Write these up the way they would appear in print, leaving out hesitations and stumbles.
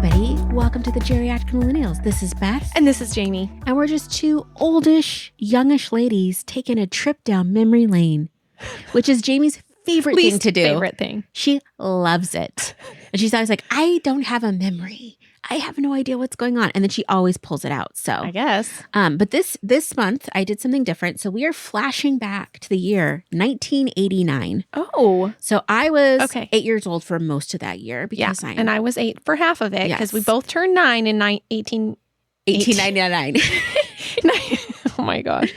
everybody. Welcome to the Geriatric Millennials. This is Beth. And this is Jayme. And we're just two oldish, youngish ladies taking a trip down memory lane, which is Jayme's favorite thing to do. Favorite thing. She loves it. And she's always like, I don't have a memory. I have no idea what's going on. And then she always pulls it out. So I guess. But this month I did something different. So we are flashing back to the year 1989. Oh. So I was 8 years old for most of that year because and I was 8 for half of it because we both turned 9 in 1899. Oh my gosh.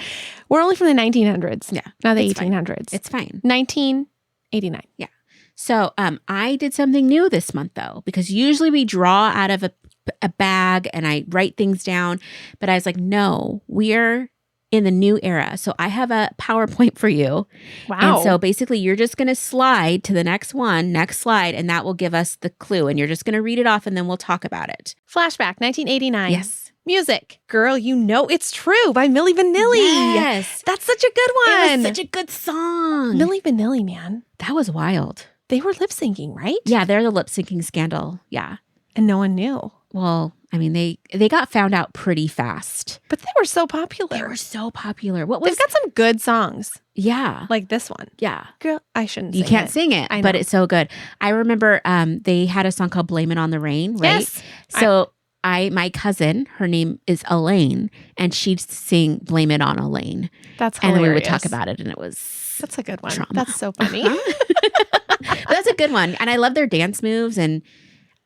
We're only from the 1900s. Yeah. Not the it's 1800s. Fine. It's fine. 1989. Yeah. So I did something new this month, though, because usually we draw out of a bag and I write things down. But I was like, no, we're in the new era. So I have a PowerPoint for you. Wow. And so basically you're just going to slide to the next slide, and that will give us the clue. And you're just going to read it off and then we'll talk about it. Flashback, 1989. Yes. Music. Girl, You Know It's True by Milli Vanilli. Yes. That's such a good one. It was such a good song. Milli Vanilli, man. That was wild. They were lip syncing, right? Yeah, they're the lip syncing scandal. Yeah. And no one knew. Well, I mean, they got found out pretty fast. But they were so popular. They were so popular. They've got some good songs. Yeah. Like this one. Yeah. Girl, I shouldn't You can't sing it, but it's so good. I remember they had a song called Blame It on the Rain, right? Yes. So my cousin, her name is Elaine, and she'd sing Blame It on Elaine. That's hilarious. And then we would talk about it, and it was That's a good one. trauma. That's so funny. But that's a good one. And I love their dance moves, and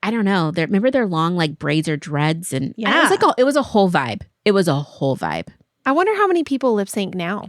I don't know. Remember their long like braids or dreads, and Yeah. it was like it was a whole vibe. It was a whole vibe. I wonder how many people lip sync now.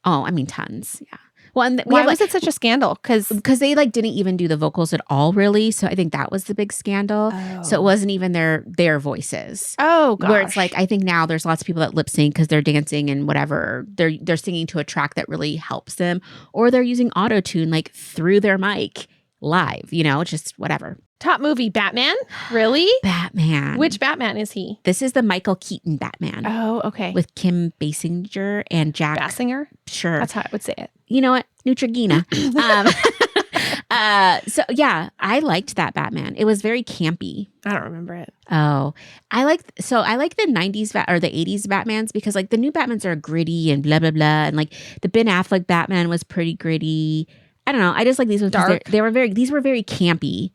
Oh, I mean, tons. Yeah. Well, and Why was it such a scandal? Because they like didn't even do the vocals at all, really. So I think that was the big scandal. So it wasn't even their voices. Oh gosh. Where it's like, I think now there's lots of people that lip sync because they're dancing and whatever. They're singing to a track that really helps them, or they're using auto tune like through their mic live. Just whatever. Top movie, Batman? Really? Batman. Which Batman is he? This is the Michael Keaton Batman. Oh, okay. With Kim Basinger and Jack. Basinger? Sure. That's how I would say it. You know what? Neutrogena. So yeah, I liked that Batman. It was very campy. I don't remember it. Oh, I like the 90s or the 80s Batmans because like the new Batmans are gritty and blah, blah, blah. And like the Ben Affleck Batman was pretty gritty. I don't know. I just like these ones. Dark. These were very campy.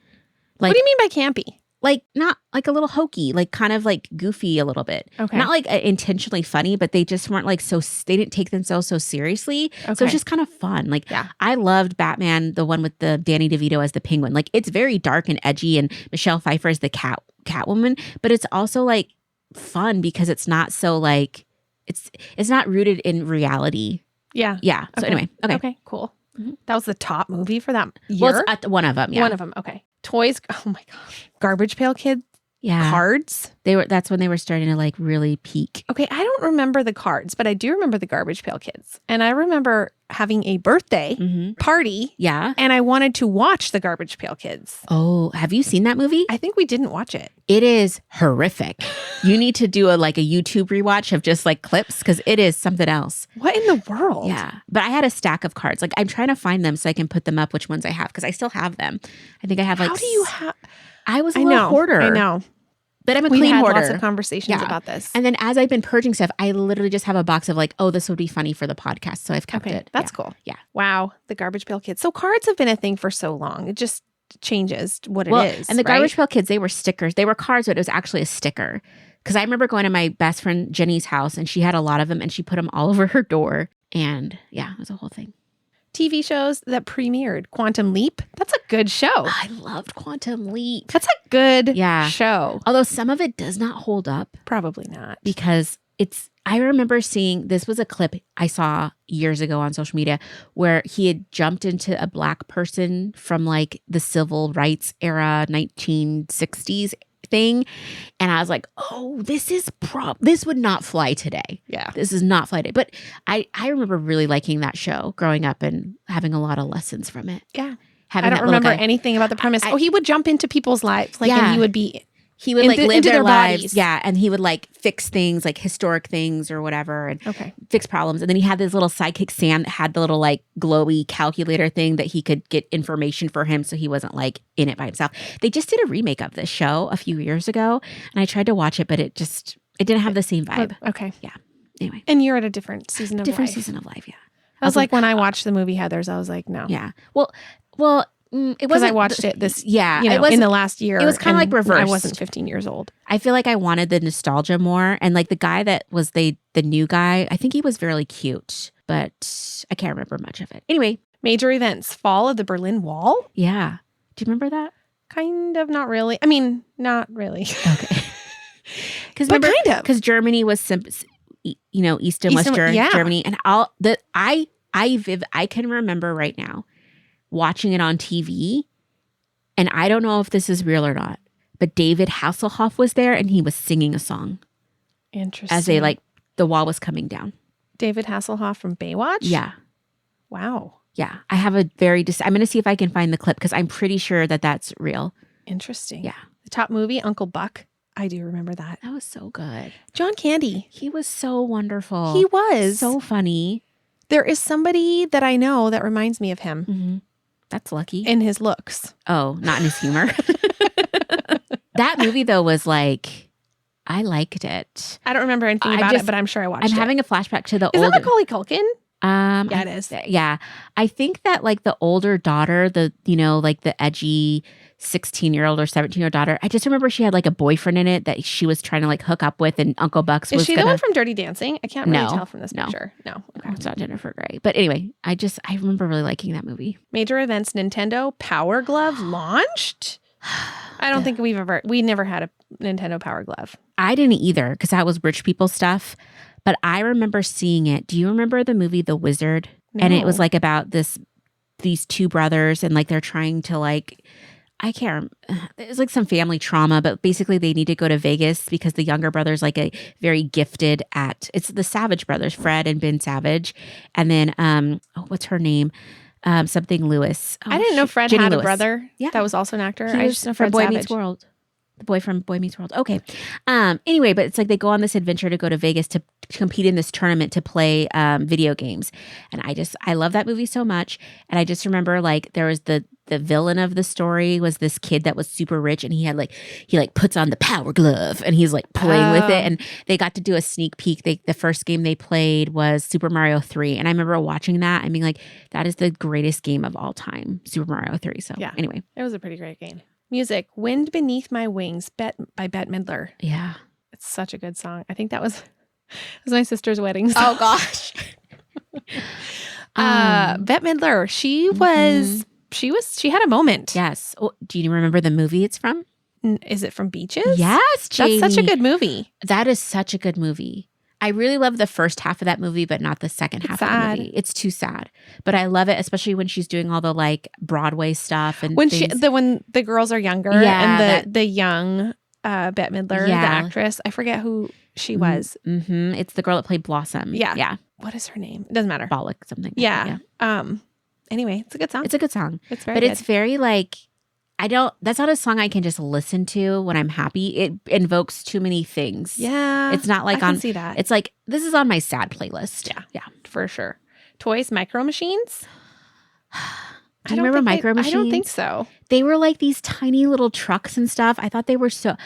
Like, what do you mean by campy? Like not like a little hokey, like kind of like goofy a little bit. Okay. Not like intentionally funny, but they just weren't like they didn't take themselves so seriously. Okay. So it's just kind of fun. Like Yeah. I loved Batman, the one with the Danny DeVito as the Penguin. Like it's very dark and edgy, and Michelle Pfeiffer as the Catwoman, but it's also like fun because it's not so like it's not rooted in reality. Yeah. Yeah. So anyway, okay. Okay, cool. That was the top movie for that year? Well, it's one of them. Yeah. One of them. Okay. Toys. Oh my gosh. Garbage Pail Kids. Yeah. Cards. That's when they were starting to like really peak. Okay. I don't remember the cards, but I do remember the Garbage Pail Kids. And I remember having a birthday party. Yeah. And I wanted to watch the Garbage Pail Kids. Oh, have you seen that movie? I think we didn't watch it. It is horrific. You need to do a YouTube rewatch of just like clips because it is something else. What in the world? Yeah. But I had a stack of cards. Like I'm trying to find them so I can put them up which ones I have because I still have them. I think I have like. How do you have? I was a little hoarder. I know. But I'm a We've clean had hoarder. lots of conversations about this. And then as I've been purging stuff, I literally just have a box of like, oh, this would be funny for the podcast. So I've kept it. That's cool. Yeah. Wow. The Garbage Pail Kids. So cards have been a thing for so long. It just changes what it is. And the right? Garbage Pail Kids, they were stickers. They were cards, but it was actually a sticker. Because I remember going to my best friend Jenny's house and she had a lot of them and she put them all over her door. And yeah, it was a whole thing. TV shows that premiered. Quantum Leap. That's a good show. I loved Quantum Leap. That's a good Yeah. show. Although some of it does not hold up Probably not. because I remember seeing, this was a clip I saw years ago on social media where he had jumped into a black person from like the civil rights era, 1960s thing. And I was like, oh, this would not fly today. Yeah. This is not fly today. But I remember really liking that show growing up and having a lot of lessons from it. Yeah. Having I don't remember anything about the premise. He would jump into people's lives. Like, and he would be he would like live into their lives. bodies. Yeah. And he would like fix things like historic things or whatever and Okay. fix problems. And then he had this little sidekick Sam that had the little like glowy calculator thing that he could get information for him so he wasn't like in it by himself. They just did a remake of this show a few years ago and I tried to watch it, but it didn't have the same vibe. Okay. Yeah. Anyway. And you're at a different season of Different life. season of life, yeah. I was like, when I watched the movie Heathers, I was like, no. Yeah. Well, it Because wasn't. I watched it this, Yeah. in the last year. It was kind of like and reversed. I wasn't 15 years old. I feel like I wanted the nostalgia more. And like the guy that was the new guy, I think he was really cute, but I can't remember much of it. Anyway. Major events. Fall of the Berlin Wall? Yeah. Do you remember that? Kind of, not really. I mean, not really. Okay. But kind of. Because Germany was, East and West Germany. And I can remember right now watching it on TV. And I don't know if this is real or not, but David Hasselhoff was there and he was singing a song. Interesting. As the wall was coming down. David Hasselhoff from Baywatch? Yeah. Wow. Yeah. I have a very, I'm going to see if I can find the clip because I'm pretty sure that that's real. Interesting. Yeah. The top movie, Uncle Buck. I do remember that. That was so good. John Candy. He was so wonderful. He was. So funny. There is somebody that I know that reminds me of him. Mm-hmm. That's lucky. In his looks. Oh, not in his humor. That movie, though, was like, I liked it. I don't remember anything about it, but I'm sure I watched it. I'm having a flashback to the Is older. that Macaulay Culkin? Yeah, it is. Yeah. I think that like the older daughter, like the edgy 16-year-old or 17-year-old daughter, I just remember she had like a boyfriend in it that she was trying to like hook up with and Uncle Bucks was Is she the one from Dirty Dancing? I can't really tell from this No. picture. No. Okay. It's not Jennifer Grey. But anyway, I remember really liking that movie. Major events, Nintendo Power Glove launched? I don't think we never had a Nintendo Power Glove. I didn't either because that was rich people stuff. But I remember seeing it. Do you remember the movie The Wizard? No. And it was like about these two brothers and like they're trying to like, I can't remember. It was like some family trauma, but basically they need to go to Vegas because the younger brother's like a very gifted it's the Savage brothers, Fred and Ben Savage. And then, what's her name? Something Lewis. I didn't know Fred Jenny had Lewis. a brother Yeah. that was also an actor. He I was just know from Fred Boy Savage. Meets World. The boy from Boy Meets World. Okay. Anyway, but it's like they go on this adventure to go to Vegas to compete in this tournament to play video games. And I love that movie so much. And I just remember like there was the villain of the story was this kid that was super rich and he puts on the power glove and he's like playing with it. And they got to do a sneak peek. The first game they played was Super Mario 3. And I remember watching that and being like, that is the greatest game of all time, Super Mario 3. So anyway. It was a pretty great game. Music, Wind Beneath My Wings by Bette Midler. Yeah. It's such a good song. I think that was my sister's wedding song. Oh, gosh. Bette Midler, she had a moment. Yes. Oh, do you remember the movie it's from? Is it from Beaches? Yes, Jayme. That's such a good movie. That is such a good movie. I really love the first half of that movie, but not the second half of the movie. It's too sad. But I love it, especially when she's doing all the like Broadway stuff and when things. when the girls are younger and the young Bette Midler, the actress, I forget who she was. Mm-hmm. It's the girl that played Blossom. Yeah. Yeah. What is her name? It doesn't matter. Bollock something. Yeah. Anyway, it's a good song. It's a good song. It's very But good. it's very like that's not a song I can just listen to when I'm happy. It invokes too many things. Yeah. It's not like I can see that. It's like this is on my sad playlist. Yeah. Yeah. For sure. Toys, Micro Machines? Do you remember Micro Machines? I don't think so. They were like these tiny little trucks and stuff. I thought they were so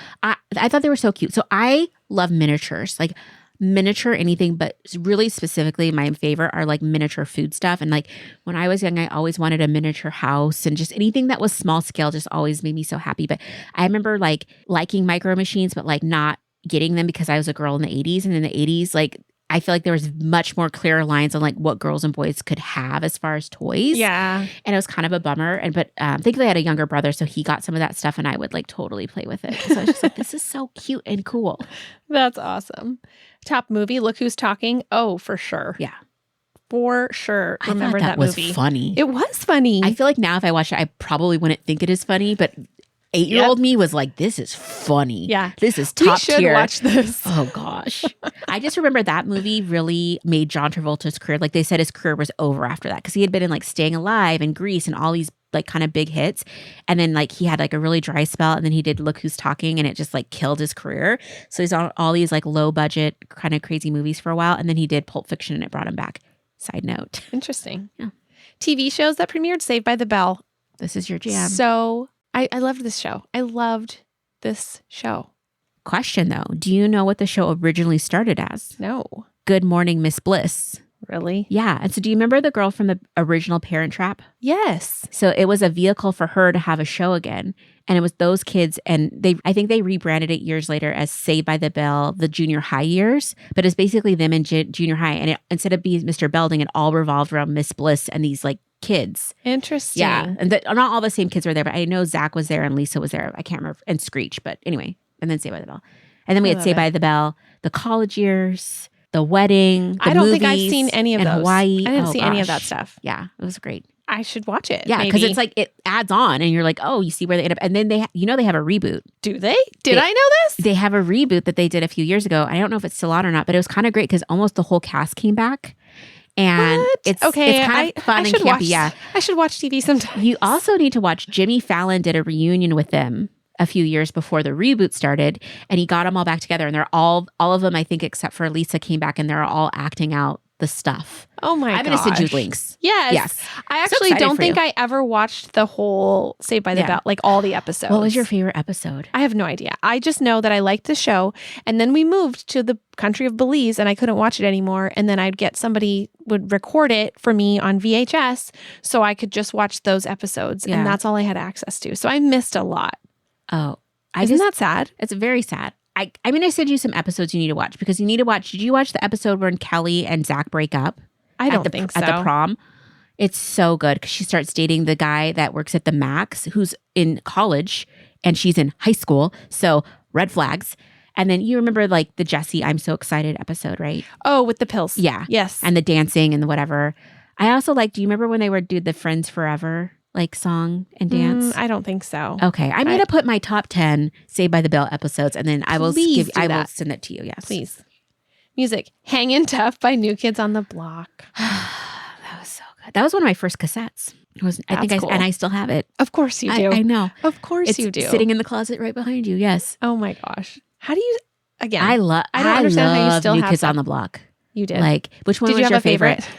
cute. So I love miniatures, like miniature anything, but really specifically my favorite are like miniature food stuff. And like when I was young, I always wanted a miniature house and just anything that was small scale just always made me so happy. But I remember like liking Micro Machines, but like not getting them because I was a girl in the 80s. And in the 80s, like I feel like there was much more clear lines on like what girls and boys could have as far as toys. Yeah. And it was kind of a bummer. But thankfully I had a younger brother, so he got some of that stuff and I would like totally play with it. So I was just like, this is so cute and cool. That's awesome. Top movie, Look Who's Talking. Oh, for sure. Yeah. For sure. Remember I thought that was movie. Funny. It was funny. I feel like now if I watch it, I probably wouldn't think it is funny, but 8-year-old me was like, this is funny. Yeah. This is top tier. We should watch this. Oh, gosh. I just remember that movie really made John Travolta's career. Like they said his career was over after that because he had been in like Staying Alive and Grease and all these like kind of big hits. And then like he had like a really dry spell, and then he did Look Who's Talking, and it just like killed his career. So he's on all these like low budget kind of crazy movies for a while. And then he did Pulp Fiction, and it brought him back. Side note. Interesting. Yeah. TV shows that premiered: Saved by the Bell. This is your jam. So I loved this show. I loved this show. Question though, do you know what the show originally started as? No. Good Morning Miss Bliss. Really? Yeah. And so do you remember the girl from the original Parent Trap? Yes. So it was a vehicle for her to have a show again. And it was those kids. And I think they rebranded it years later as Saved by the Bell, the junior high years. But it's basically them in junior high. And instead of being Mr. Belding, it all revolved around Miss Bliss and these like kids. Interesting. Yeah. And not all the same kids were there, but I know Zach was there and Lisa was there. I can't remember. And Screech. But anyway. And then Saved by the Bell. And then we had Saved by the Bell, the college years, the wedding, the I don't think I've movies seen any of in those. Hawaii. I didn't see any of that stuff. Yeah, it was great. I should watch it. Yeah, because it's like it adds on, and you're like, oh, you see where they end up, and then they have a reboot. Do they? Did I know this? They have a reboot that they did a few years ago. I don't know if it's still on or not, but it was kind of great because almost the whole cast came back, and it's kind of fun and campy. Yeah, I should watch TV sometime. You also need to watch. Jimmy Fallon did a reunion with them a few years before the reboot started, and he got them all back together, and they're all of them, I think, except for Lisa, came back, and they're all acting out the stuff. Oh my god! I'm going to send you links. Yes. I actually don't think I ever watched the whole Saved by the Bell, like all the episodes. What was your favorite episode? I have no idea. I just know that I liked the show, and then we moved to the country of Belize, and I couldn't watch it anymore. And then I'd get somebody would record it for me on VHS, so I could just watch those episodes, and that's all I had access to. So I missed a lot. Oh, isn't that sad? It's very sad. I'm going to send you some episodes you need to watch because you need to watch. Did you watch the episode when Kelly and Zach break up? I don't think so. At the prom. It's so good because she starts dating the guy that works at the Max, who's in college, and she's in high school. So red flags. And then you remember like the Jesse I'm So Excited episode, right? Oh, with the pills. Yeah. Yes. And the dancing and the whatever. I also do you remember when they would do the Friends Forever like song and dance? I don't think so. Okay. I'm going to put my top 10 Saved by the Bell episodes, and then I will send it to you. Yes. Please. Music. Hangin' Tough by New Kids on the Block. That was so good. That was one of my first cassettes. Cool. And I still have it. Of course you do. I know. Of course you do. Sitting in the closet right behind you. Yes. Oh my gosh. How do you, again, I don't understand how you still have New Kids on the Block. You did. Like, which one did was you have your a favorite?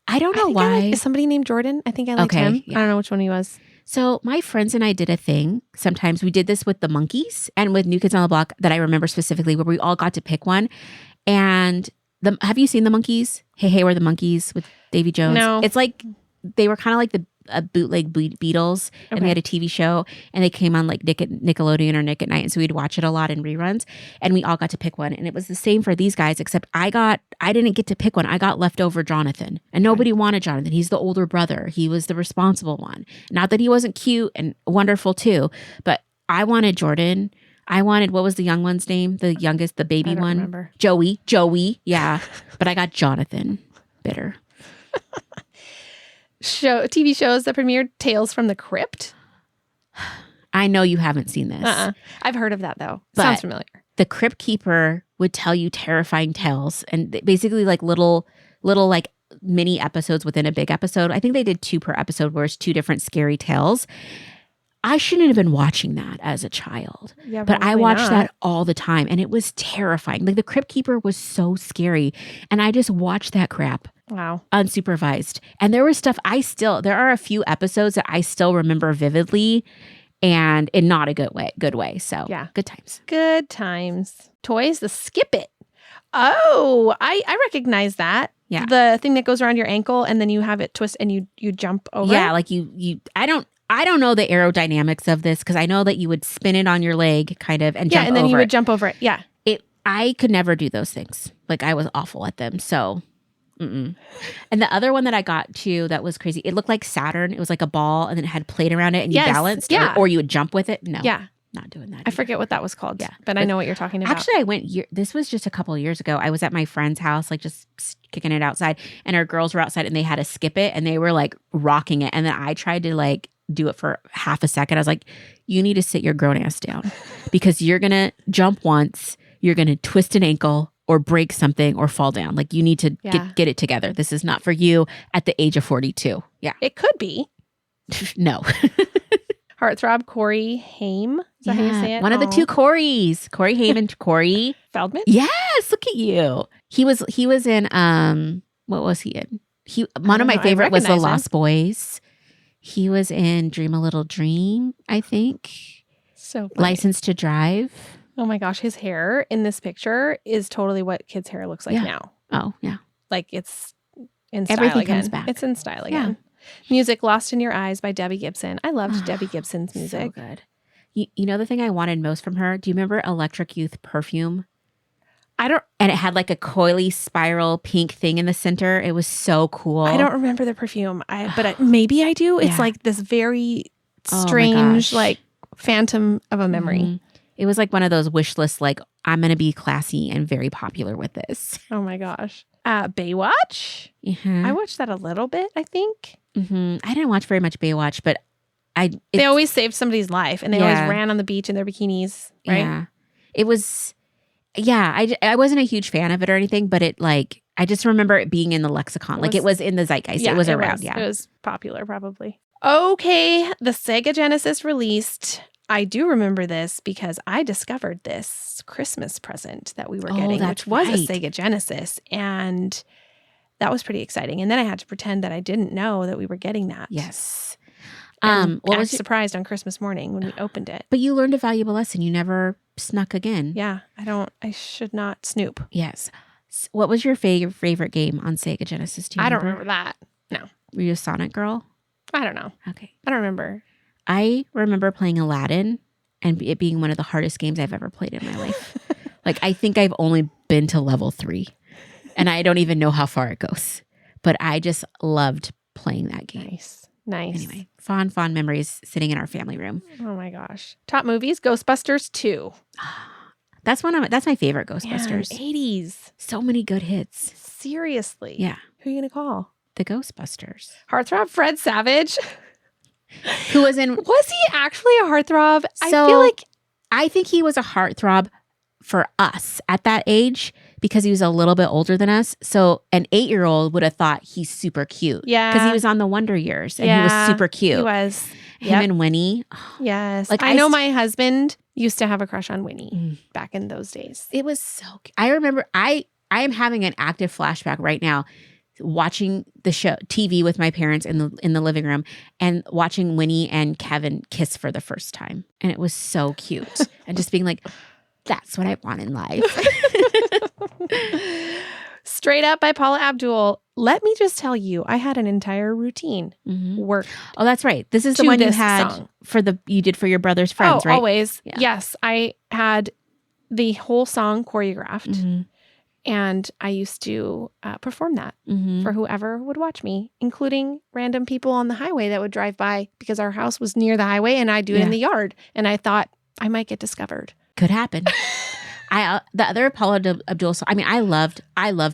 I don't know why. Is somebody named Jordan? I think I liked him. Yeah. I don't know which one he was. So my friends and I did a thing. Sometimes we did this with the Monkees and with New Kids on the Block that I remember specifically, where we all got to pick one. And have you seen the Monkees? Hey, Hey, We're the Monkees with Davy Jones. No. It's like they were kind of like the bootleg Beatles, and they had a TV show, and they came on like Nickelodeon or Nick at Night, and so we'd watch it a lot in reruns, and we all got to pick one. And it was the same for these guys, except I didn't get to pick one. I got leftover Jonathan, and nobody wanted Jonathan. He's the older brother. He was the responsible one. Not that he wasn't cute and wonderful too, but I wanted Jordan. I wanted, what was the young one's name? The youngest, the baby one? Remember. Joey. Yeah. But I got Jonathan. Bitter. TV shows that premiered: Tales from the Crypt. I know you haven't seen this. I've heard of that though. But sounds familiar. The Crypt Keeper would tell you terrifying tales, and basically like little like mini episodes within a big episode. I think they did 2 per episode, where it's 2 different scary tales. I shouldn't have been watching that as a child, but I watched that all the time, and it was terrifying. Like the Crypt Keeper was so scary, and I just watched that crap. Wow. Unsupervised. And there was stuff there are a few episodes that I still remember vividly, and in not a good way. So yeah, good times. Good times. Toys, the Skip It. Oh, I recognize that. Yeah. The thing that goes around your ankle and then you have it twist and you jump over. Yeah, like you I don't know the aerodynamics of this, because I know that you would spin it on your leg kind of and jump over it. Yeah, and then you would jump over it. Yeah. I could never do those things. Like I was awful at them. So and the other one that I got too that was crazy, it looked like Saturn. It was like a ball, and then it had plate around it, and you balanced, or you would jump with it. No, not doing that. I forget what that was called. Yeah, but I know what you're talking about. Actually, this was just a couple of years ago. I was at my friend's house, like just kicking it outside, and our girls were outside, and they had to skip it, and they were like rocking it, and then I tried to like do it for half a second. I was like, you need to sit your grown ass down, because you're gonna jump once, you're gonna twist an ankle, or break something or fall down. Like you need to get it together. This is not for you at the age of 42. Yeah. It could be. No. Heartthrob Corey Haim. Is that how you say it? One of the two Corys. Corey Haim and Corey Feldman? Yes, look at you. He was in what was he in? One of my favorite was The Lost Boys. He was in Dream a Little Dream, I think. So funny. License to Drive. Oh my gosh, his hair in this picture is totally what kids' hair looks like now. Oh, yeah. Like it's in style Everything again. comes back. It's in style again. Music Lost in Your Eyes by Debbie Gibson. I loved Debbie Gibson's music. So good. You know the thing I wanted most from her? Do you remember Electric Youth perfume? And it had like a coily spiral pink thing in the center. It was so cool. I don't remember the perfume, but maybe I do. It's like this very strange, like phantom of a memory. Mm-hmm. It was like one of those wish lists, like, I'm going to be classy and very popular with this. Oh my gosh. Baywatch? I watched that a little bit, I think. I didn't watch very much Baywatch, but they always saved somebody's life and they always ran on the beach in their bikinis, right? Yeah. It was, I wasn't a huge fan of it or anything, but it like, I just remember it being in the lexicon. It was in the zeitgeist. It was around. It was popular, probably. Okay. The Sega Genesis released. I do remember this because I discovered this Christmas present that we were getting, which was a Sega Genesis. And that was pretty exciting. And then I had to pretend that I didn't know that we were getting that. Yes. I was surprised on Christmas morning when we opened it. But you learned a valuable lesson. You never snuck again. Yeah. I should not snoop. Yes. What was your favorite game on Sega Genesis? I don't remember that. No. Were you a Sonic girl? I don't know. Okay. I don't remember. I remember playing Aladdin and it being one of the hardest games I've ever played in my life. Like, I think I've only been to level 3 and I don't even know how far it goes, but I just loved playing that game. Nice. Anyway, fond memories sitting in our family room. Oh my gosh. Top movies, Ghostbusters 2. That's my favorite Ghostbusters. Man, 80s. So many good hits. Seriously. Yeah. Who are you going to call? The Ghostbusters. Heartthrob Fred Savage. Who was in... Was he actually a heartthrob? I think he was a heartthrob for us at that age because he was a little bit older than us. So an 8-year-old would have thought he's super cute. Yeah. Because he was on the Wonder Years and he was super cute. He was. Him and Winnie. Yes. Like I know my husband used to have a crush on Winnie back in those days. It was so cute. I remember I am having an active flashback right now watching the show TV with my parents in the living room and watching Winnie and Kevin kiss for the first time. And it was so cute. And just being like, that's what I want in life. Straight Up by Paula Abdul. Let me just tell you, I had an entire routine work. Oh, that's right. This is the one you had you did for your brother's friends, right? Always. Yeah. Yes. I had the whole song choreographed. And I used to perform that for whoever would watch me, including random people on the highway that would drive by because our house was near the highway and I'd do it in the yard. And I thought I might get discovered. Could happen. The other Paula Abdul song, I mean, I loved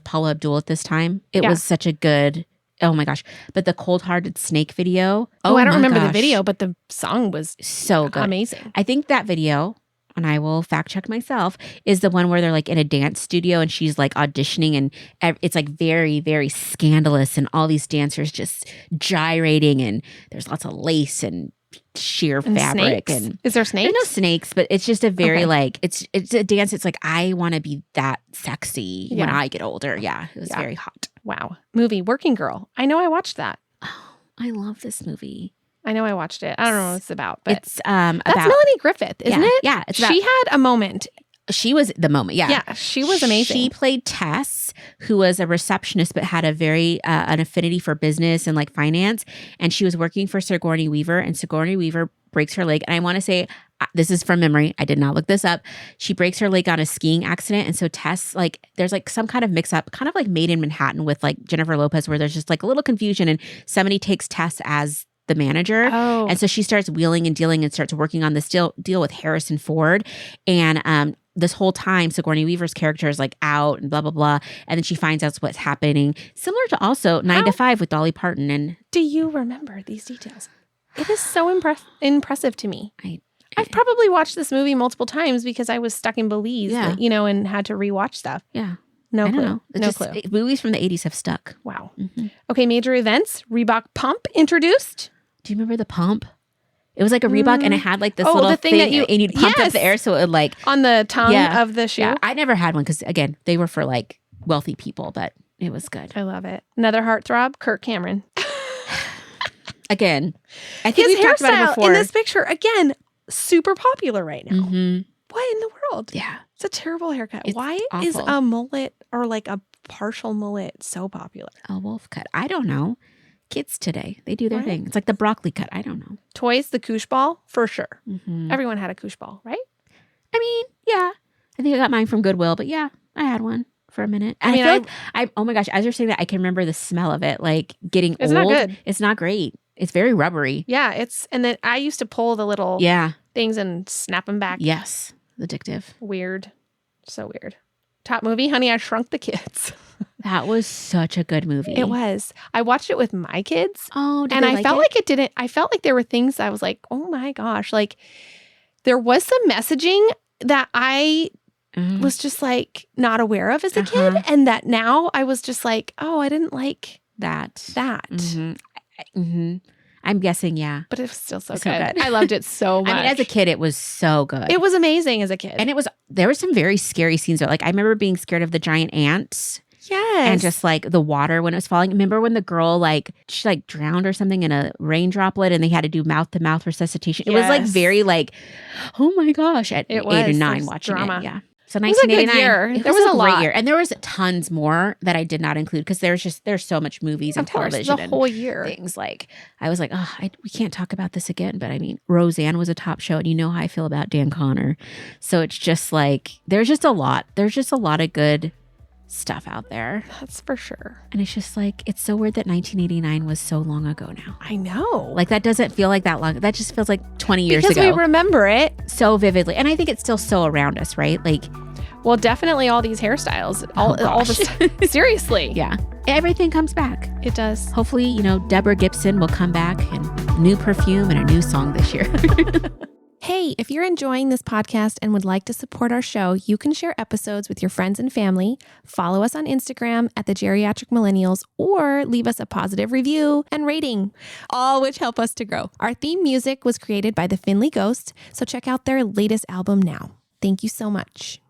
Paula Abdul at this time. It was such a good, oh my gosh. But the Cold Hearted Snake video. Oh, I don't remember the video, but the song was so good. Amazing. I think that video, and I will fact check myself, is the one where they're like in a dance studio and she's like auditioning and it's like very, very scandalous and all these dancers just gyrating and there's lots of lace and sheer fabric. Snakes? And is there snakes? There's no snakes, but it's just a very like, it's a dance. It's like, I want to be that sexy when I get older. Yeah. It was very hot. Wow. Movie Working Girl. I know I watched that. Oh, I love this movie. I know I watched it. I don't know what it's about, but it's that's Melanie Griffith, isn't it? Yeah. She had a moment. She was the moment. Yeah. Yeah. She was amazing. She played Tess, who was a receptionist, but had a very, an affinity for business and like finance. And she was working for Sigourney Weaver and Sigourney Weaver breaks her leg. And I want to say, this is from memory. I did not look this up. She breaks her leg on a skiing accident. And so Tess, like, there's like some kind of mix up, kind of like Made in Manhattan with like Jennifer Lopez, where there's just like a little confusion and somebody takes Tess as the manager. Oh. And so she starts wheeling and dealing and starts working on this deal with Harrison Ford. And this whole time, Sigourney Weaver's character is like out and blah, blah, blah. And then she finds out what's happening. Similar to also 9 to 5 with Dolly Parton. And do you remember these details? It is so impressive to me. I've probably watched this movie multiple times because I was stuck in Belize, and had to rewatch stuff. Yeah. No I clue. don't know. It's No just, clue. movies from the 80s have stuck. Wow. Mm-hmm. Okay, major events. Reebok Pump introduced. Do you remember the pump? It was like a Reebok and it had like this Oh, little the thing that you- and you'd pump up Yes. the air so it would like On the tongue Yeah. of the shoe. Yeah, I never had one because again, they were for like wealthy people, but it was good. I love it. Another heartthrob, Kirk Cameron. Again, I think His we've talked about it hairstyle before. in this picture, again, super popular right now. Mhm. What in the world? Yeah, It's a terrible haircut. It's Why is awful. a mullet or like a partial mullet so popular? a wolf cut. I don't know. Kids today, they do their Right. thing. It's like the broccoli cut. I don't know. Toys, the koosh ball, for sure. Mhm. Everyone had a koosh ball, right? I mean, yeah. I think I got mine from Goodwill, but yeah, I had one for a minute. I mean, feel like oh my gosh, as you're saying that, I can remember the smell of it, like getting It's old. not good. It's not great. It's very rubbery. Yeah, and then I used to pull the little Yeah. things and snap them back. Yes. Addictive. Weird. So weird. Top movie, Honey, I Shrunk the Kids. That was such a good movie. It was. I watched it with my kids. Oh, did And they I like felt it? like it didn't. I felt like there were things I was like, oh my gosh. Like there was some messaging that I Mhm. was just like not aware of as a Uh-huh. kid. And that now I was just like, oh, I didn't like that. that. Mhm. Mhm. I'm guessing, yeah. But it was still so, So good. good. I loved it so much. I mean, as a kid, it was so good. it was amazing as a kid. and there were some very scary scenes. Like I remember being scared of the giant ants yes. and just like the water when it was falling. Remember when the girl she like drowned or something in a rain droplet and they had to do mouth to mouth resuscitation. It was like Yes. very like, oh my gosh, at It 8 was. or 9 There's watching drama. it. Yeah. So was a good 1989. year. It There was a a great lot. year. And there was tons more that I did not include because there's so much movies and of course, television the and whole year. things. Like I was like, oh, we can't talk about this again. But I mean, Roseanne was a top show, and you know how I feel about Dan Connor. So it's just like there's just a lot. There's just a lot of good stuff out there, That's for sure. and it's just like it's so weird that 1989 was so long ago now. I know. Like that doesn't feel like that long. That just feels like 20 years because ago, we remember it. so vividly. And I think it's still so around us, right? Like, Well, definitely all these hairstyles. All gosh. the seriously. yeah, everything comes back. It does. Hopefully, Deborah Gibson will come back and new perfume and a new song this year. Hey, if you're enjoying this podcast and would like to support our show, you can share episodes with your friends and family, follow us on Instagram at the Geriatric Millennials, or leave us a positive review and rating, all which help us to grow. Our theme music was created by the Finley Ghost, so check out their latest album now. Thank you so much.